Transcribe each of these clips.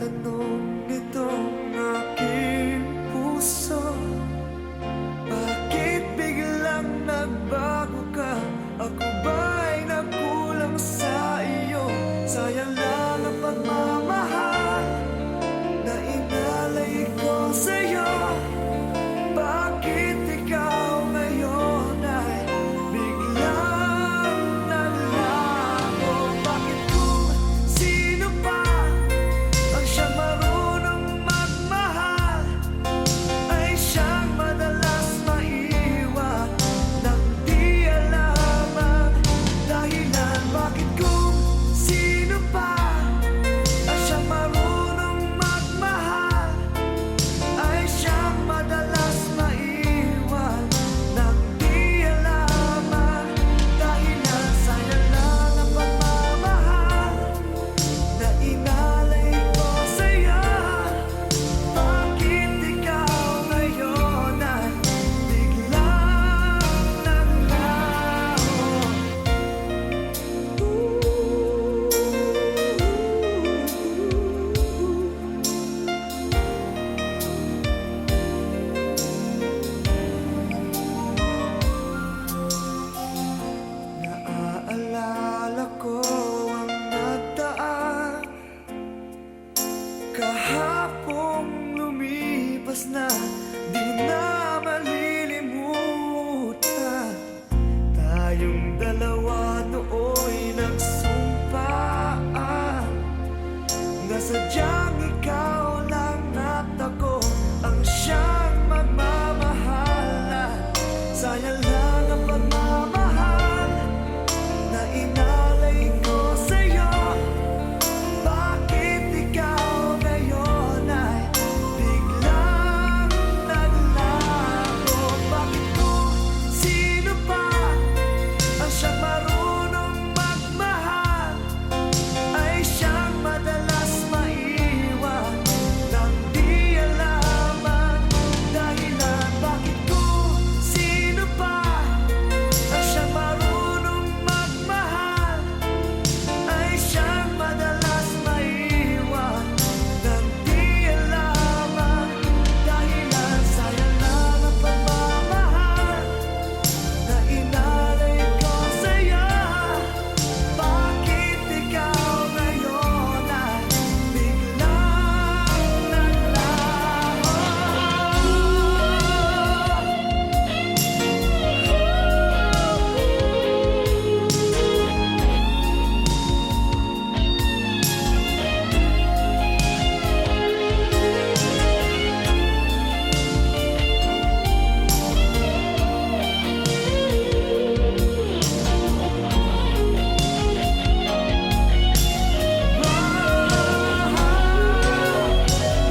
tanong nitong aking puso, bakit biglang nagbago ka? Ako ba'y nagkulang sa iyo? Sayang lang ang pagmamahal na inalay ko sa'yo. Bakit ikaw ngayon ay biglang naglaho? Bakit kung sino pa ang siyang marunong magmahal ay siyang madalas maiwan nang di alam ang dahilan? Bakit kung sino pa ang siyang marunong magmahal ay siyang madalas maiwan nang di alam ang dahilan? Sayang lang ang pagmamahal na inalay ko sa'yo. Bakit ikaw ngayon ay biglang naglaho? Naaalala ko ang nagdaan kahapong lumipas na, di na malilimutan. Tayong dalawa nooy nagsumpaan na sadyang ikaw lang at ako ang siyang magmamahalan. Sayang lang ang pagmamahal na inalay ko sa'yo. Bakit ikaw ngayon ay biglang naglaho? Bakit kung sino pa ang siyang marunong magmahal ay siyang madalas maiwan nang di alam ang dahilan? Bakit kung sino pa ang siyang marunong magmahal ay siyang madalas maiwan nang di alam ang dahilan? Sayang lang ang pagmamahal na inalay ko sa'yo. Bakit ikaw ngayon ay biglang naglaho?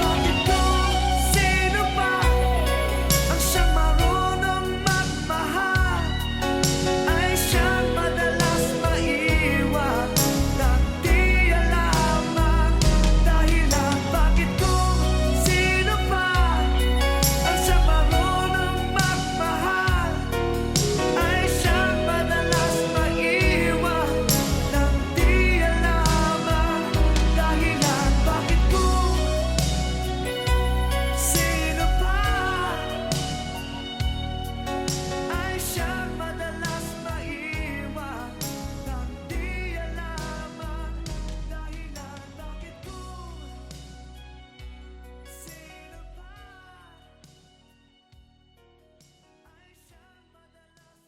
Bakit kung sino pa ang siyang marunong magmahal ay siyang madalas maiwan nang di alam ang dahilan? Bakit kung sino pa ang siyang marunong magmahal ay siyang madalas maiwan nang di alam ang dahilan? Bakit kung sino pa ay siyang madalas maiwan nang di alam ang dahilan? Bakit kung sino pa ay siyang madalas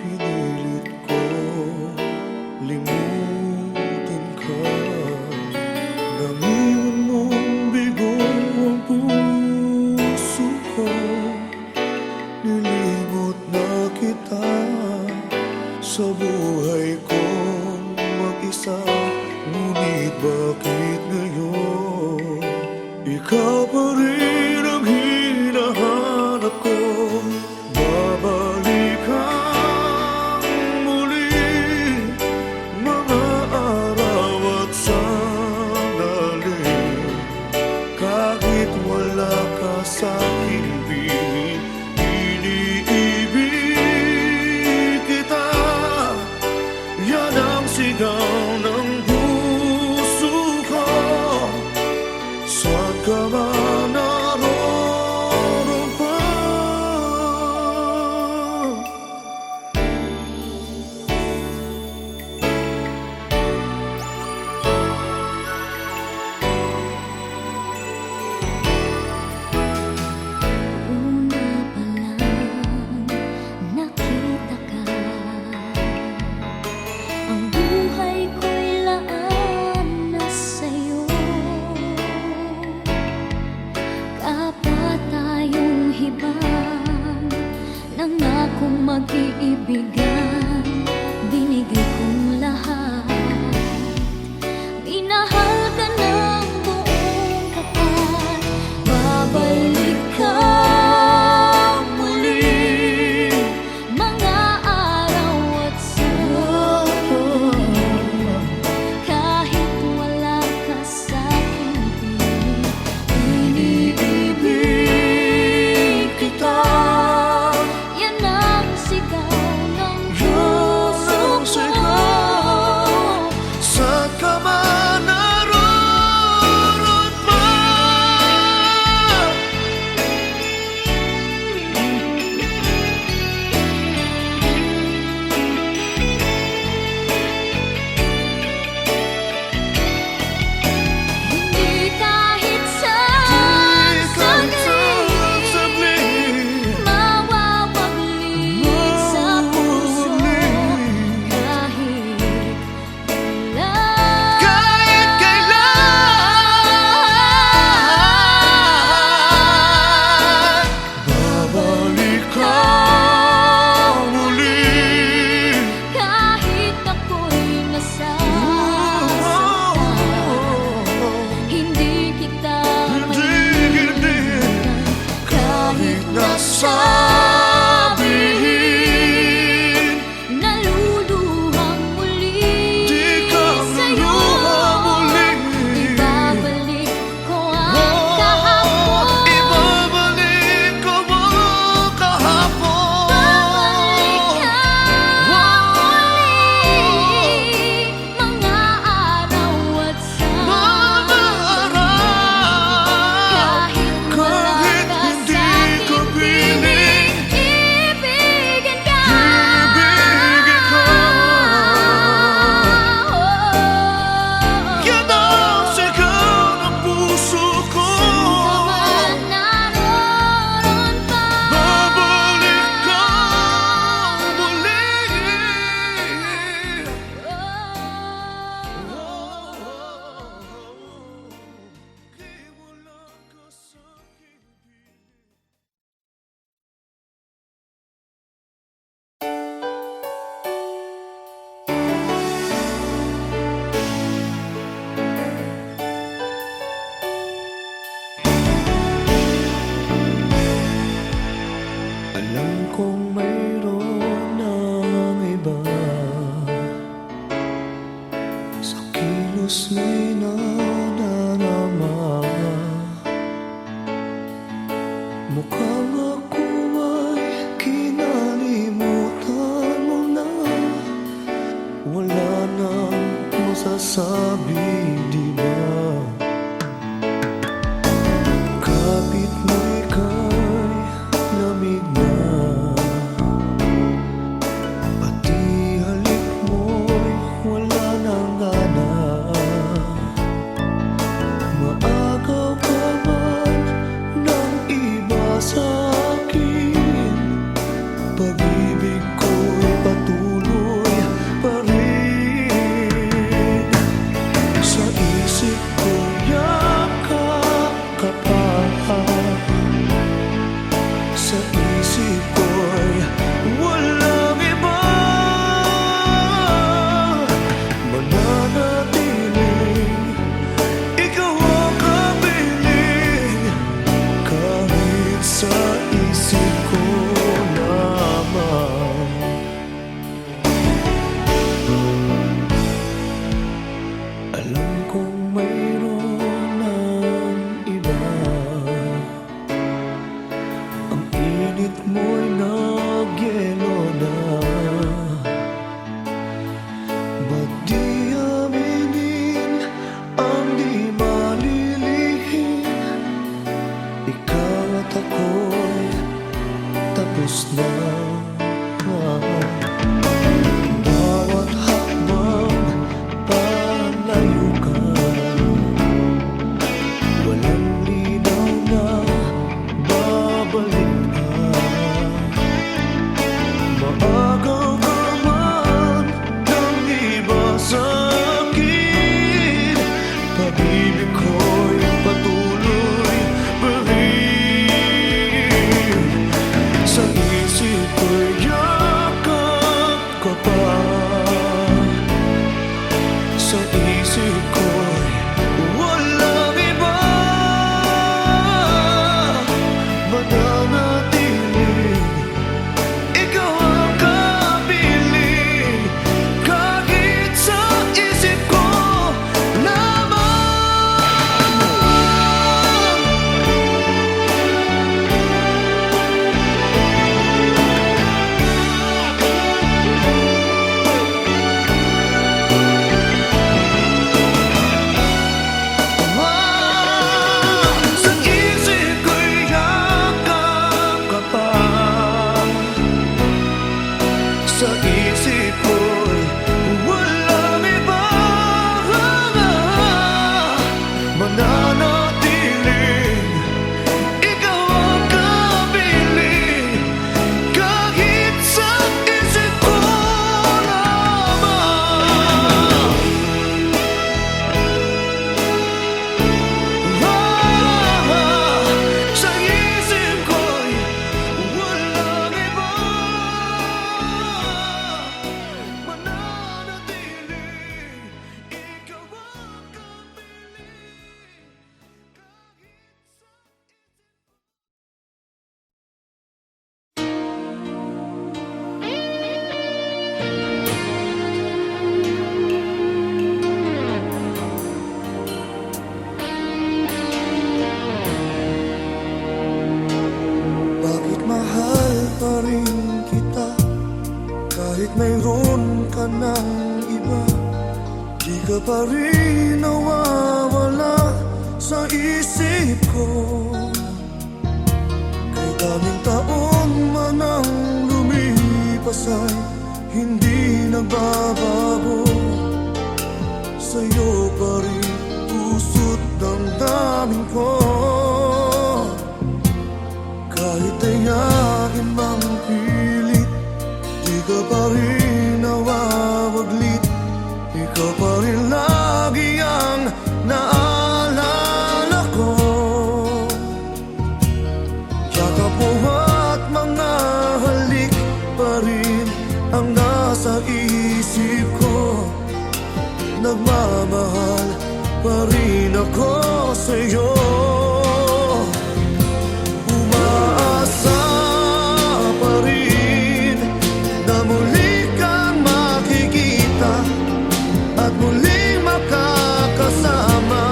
pinilit ko limutin ka, nang iwan mong bigo ang puso ko. Nilimot na kita sa buhay kong mag-isa. Ngunit bakit ngayon ikaw pa rin ang hinahanap ko? Babalikan kaibigan, binigay kong lahat. Minahal ka ng buong tapat. Babalik ka muli, mga araw at sandali. Kahit wala ka sa aking piling, iniibig kita. Yan ang sigaw ng puso ko. Saan ka man naroon pa, Hindi kahit sa saglit mawawaglit sa puso. Kahit kailan babalik ka muli. kahit ako'y nasasaktan, hindi kita maiiwan. Kahit nasabihin, naluluhang muli di ka sa'yo, maluha muli. ibabalik ko ang kahapon. Ibabalik ko ang kahapon. Babalik ka muli, mga araw at sandali. Kahit wala Kahit ka hindi sa ko aking piling, piling, ibigin ka. ibigin ka. Yan ang sigaw ng puso ko. Saan ka man naroon pa, Babalik ka muli. Di wala ka sa aking piling. Alam kong mayroon ng iba sa kilos mo'y nadarama. Mukhang ako ay kinalimutan mo na. Wala nang masasabi, di ba? Kapit mo ika'y lamig na, pati halik mo'y wala nang gana. Maagaw ka man ng iba sa akin, pag-ibig ko'y patuloy pa rin. sa isip ko'y walang iba mananatiling ikaw ang kapiling kahit sa isip ko lamang. Sa isip ko'y walang iba mananatiling ikaw ang kapiling kahit sa bakit mahal pa rin kita kahit mayroon ka ng iba? Di ka pa rin nawawala sa isip ko. Kay daming taon man ang lumipas ay hindi nagbabago. Sa'yo pa rin puso't damdamin ko. Kahit ayain mang pilit, di ka pa rin nawawaglit. Ikaw pa rin lagi ang naalala ko. Yakap mo at mga halik pa rin ang nasa isip ko. Nagmamahal pa rin ako sa'yo. Umaasa pa rin na muli kang makikita at muling makakasama.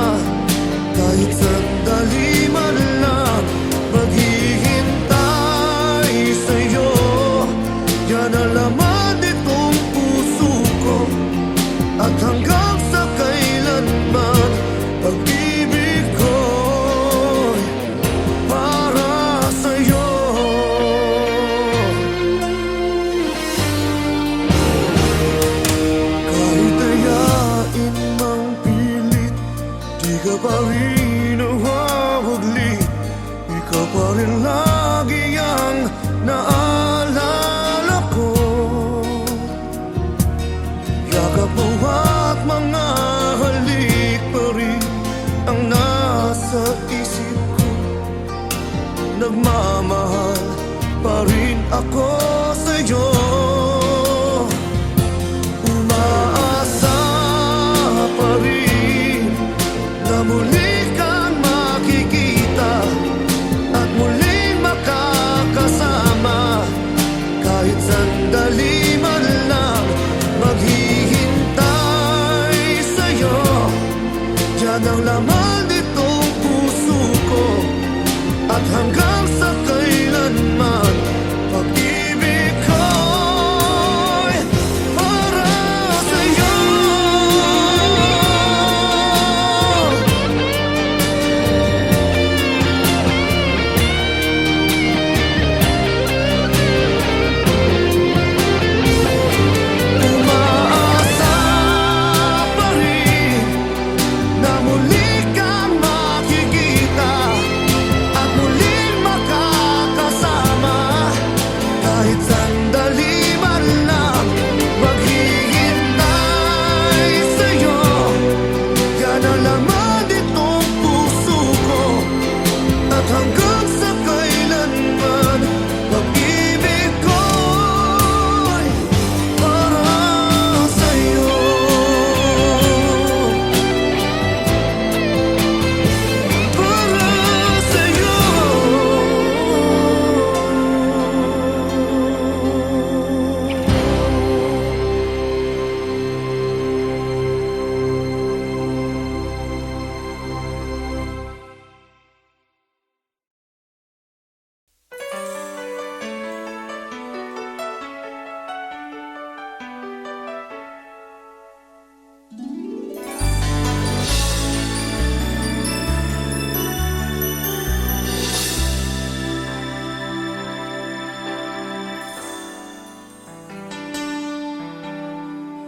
Kahit sandali man lang maghihintay sa'yo. Yan ang laman nitong puso ko at hanggang sa kailanman pag-ibig ko'y para sa'yo. Kahit ayain mang pilit, di ka pa rin nawawaglit. Ikaw pa rin lagi ang naalala ko. Yakap mo at mga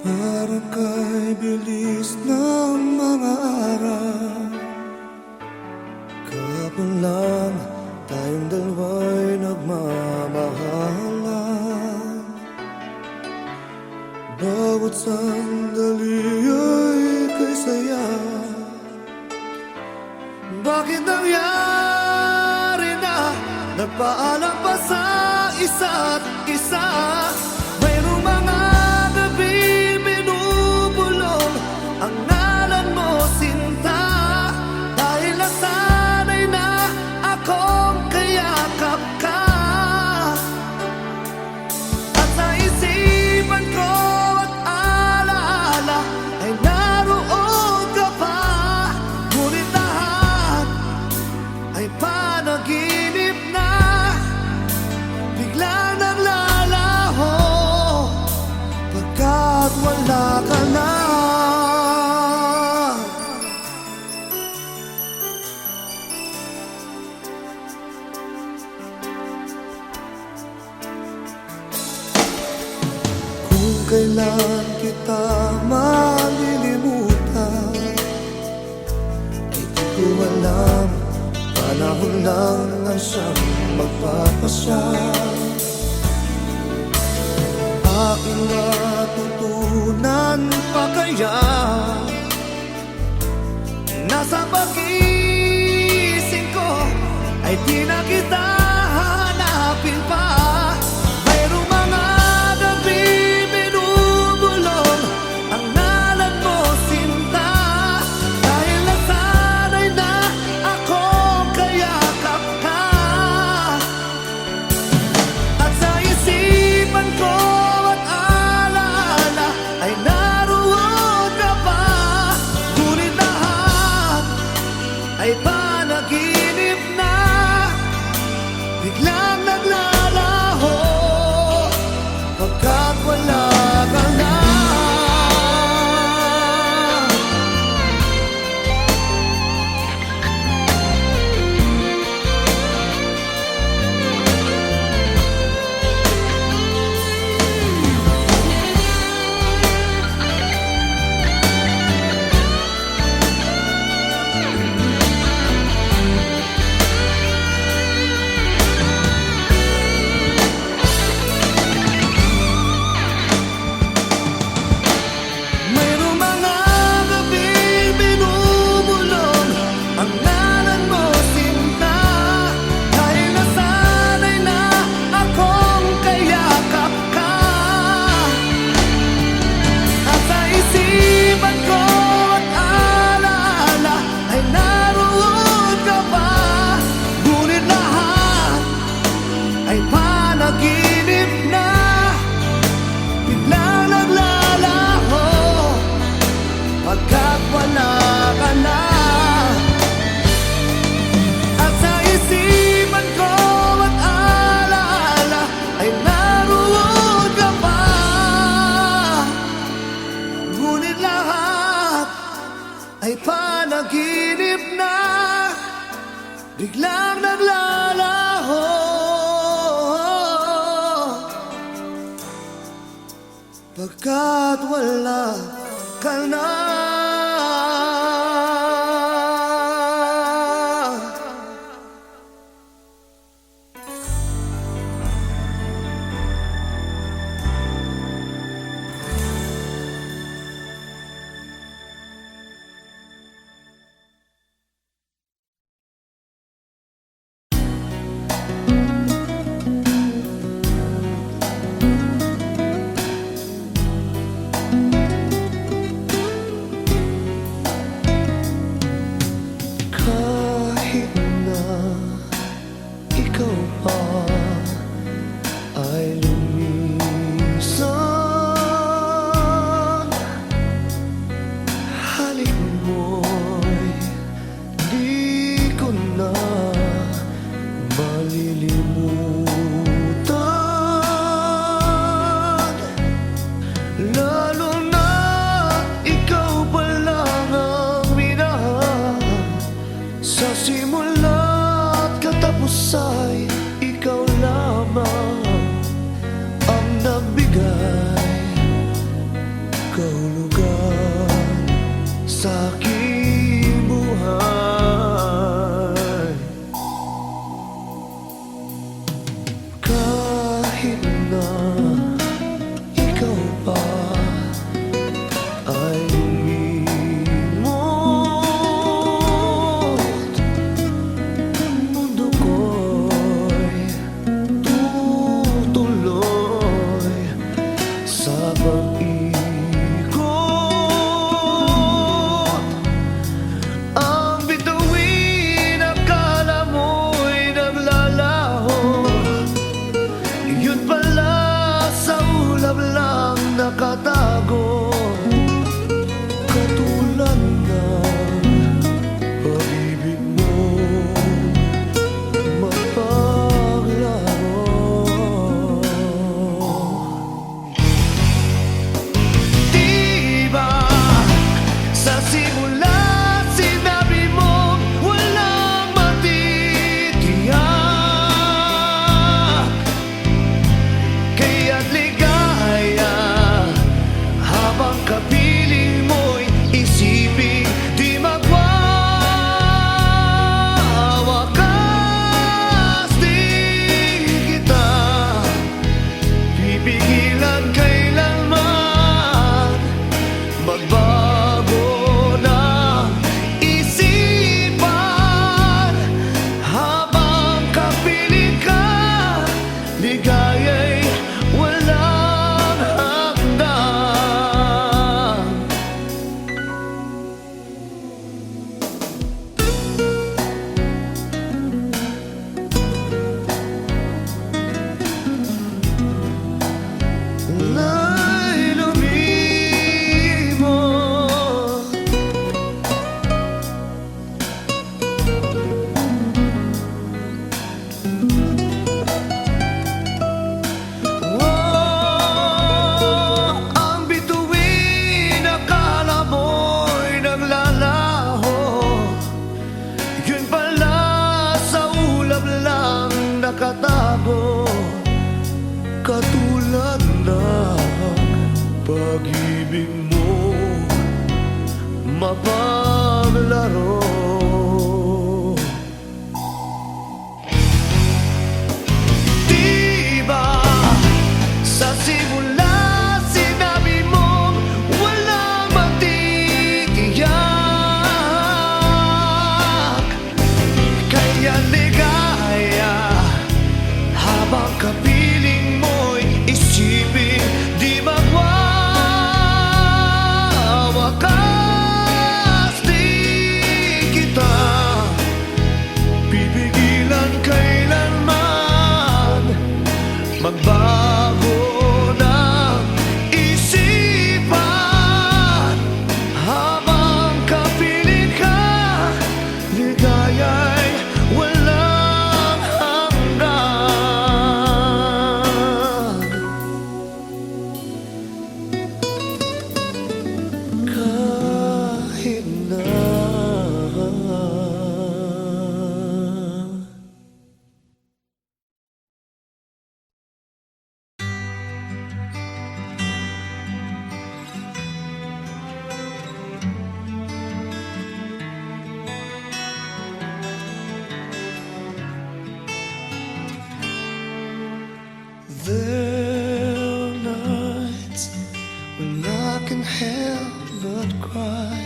Para kay bilis ng mga araw, kahapon lang tayong dalawa'y nagmamahalan. Bawat sandali ay kay saya. Bakit nangyari na nagpaalam pa sa isa't isa? Mayroong mga gabi binubulong ang ngalan mo, sinta. Dahil nasanay na akong kayakap ka. At sa isipan ko at alaala ay naroon ka pa. Ngunit lahat ay panaginip na, biglang naglalaho pagkat wala ka na. Kung kailan kita malilimutan, ay di ko alam. Panahon lang ang siyang magpapasya. Aking natutunan pa kaya nasa pagising ko ay di na kita hanapin pa. Mayroong mga gabi binubulong ang ngalan mo, sinta. Dahil nasanay na akong kayakap ka. At sa isipan ko at alaala ay naroon ka pa. Ngunit lahat ay panaginip na, biglang naglalaho pagkat wala ka na. Mayroong mga gabi binubulong ang ngalan mo, sinta. Dahil nasanay na akong kayakap ka. At sa isipan ko at alaala ay naroon ka pa. Ngunit lahat ay panaginip na, biglang naglalaho pagkat wala ka na. At sa isipan ko at alaala ay naroon ka pa. Ngunit lahat ay panaginip na, biglang naglalaho pagkat wala ka na. ikaw lugar sa aking buhay. Kahit na ikaw pa ay lumimot, mundo ko'y tutuloy sa pag-ikot. Ang bituin akala mo'y naglalaho, yun pala sa ulap lang nakatago. Katulad ng pag-ibig mo mapaglaro. Di ba sa simula sinabi mo walang matitiyak, kaya't ligaya habang kapiling mo'y isipin di magwawakas. Di kita pipigilan kailanman magbago ng isipan. Habang kapiling ka, ligaya'y walang hanggan. Na'y lumimot, ang bituin akala mo'y naglalaho, yun pala sa ulap lang nakatago. Katulad ng pag-ibig mo mapaglaro. Di ba sa simula sinabi mo walang matitiyak, kaya ligaya habang kapiling mo'y isipin di magwawakas. Di kita pipigilan kailanman magbago ng isipan. Habang kapiling ka, ligaya'y walang hanggan. Kahit na there are nights when I can help but cry,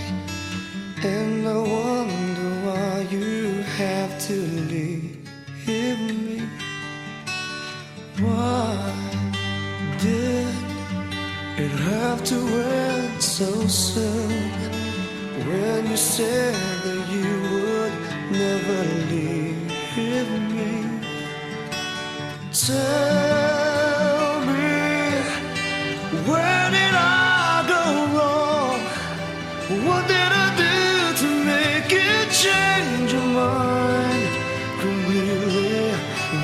and I wonder why you have to leave me. Why did it have to end so soon, when you said that you would never leave me? Tell me, where did I go wrong? What did I do to make you change your mind completely?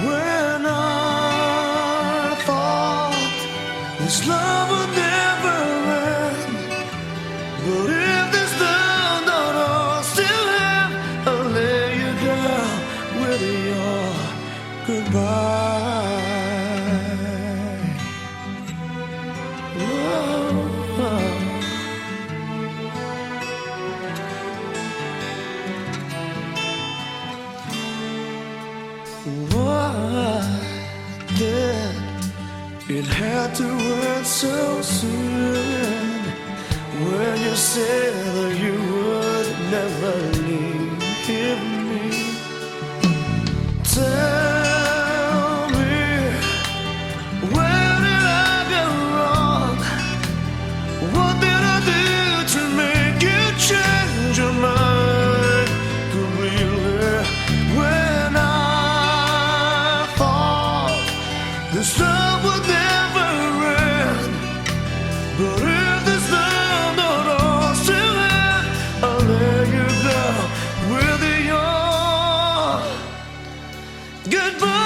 When I thought this love would never end, but if this love don't all still have, I'll lay you down with your goodbye. Oh, oh. soon when you said that you would never leave me. Tell me, where did I go wrong? What did I do to make you change your mind completely? When I thought this love would never end, but if this love don't also end, I'll let you go with your goodbye.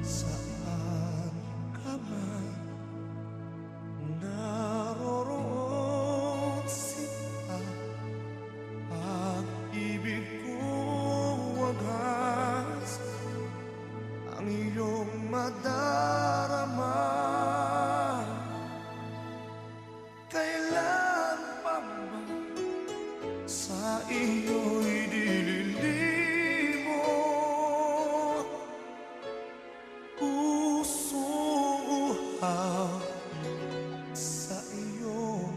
Saan ka man naroroon sila, pag-ibig kong wagas ang iyong madarama. Kailan pa ba sa iyo'y dililimot, pusong uhaw sa iyong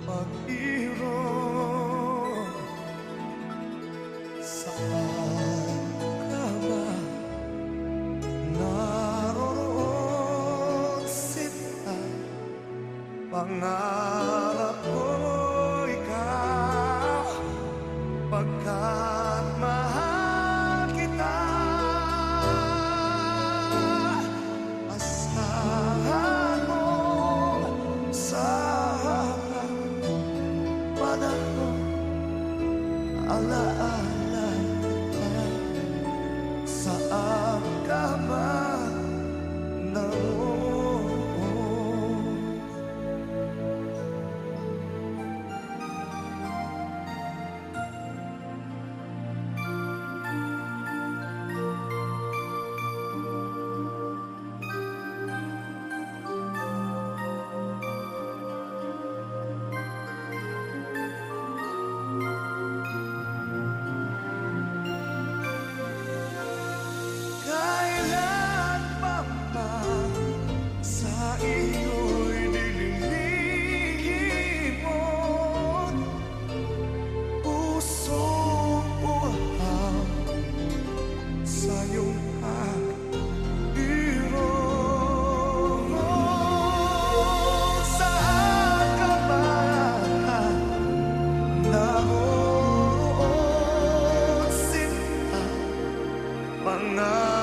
pag-irong? Saan ka ba naroroon sila, pangarap ko ikaw, pagkat mahal kita. Asahan mo sa panahon, alaala kita. Saan ka man naroon? Kailan pa ba sa iyo'y dililimot, pusong uhaw sa iyong pag-irong? Saan ka ba naroon sila, pangarap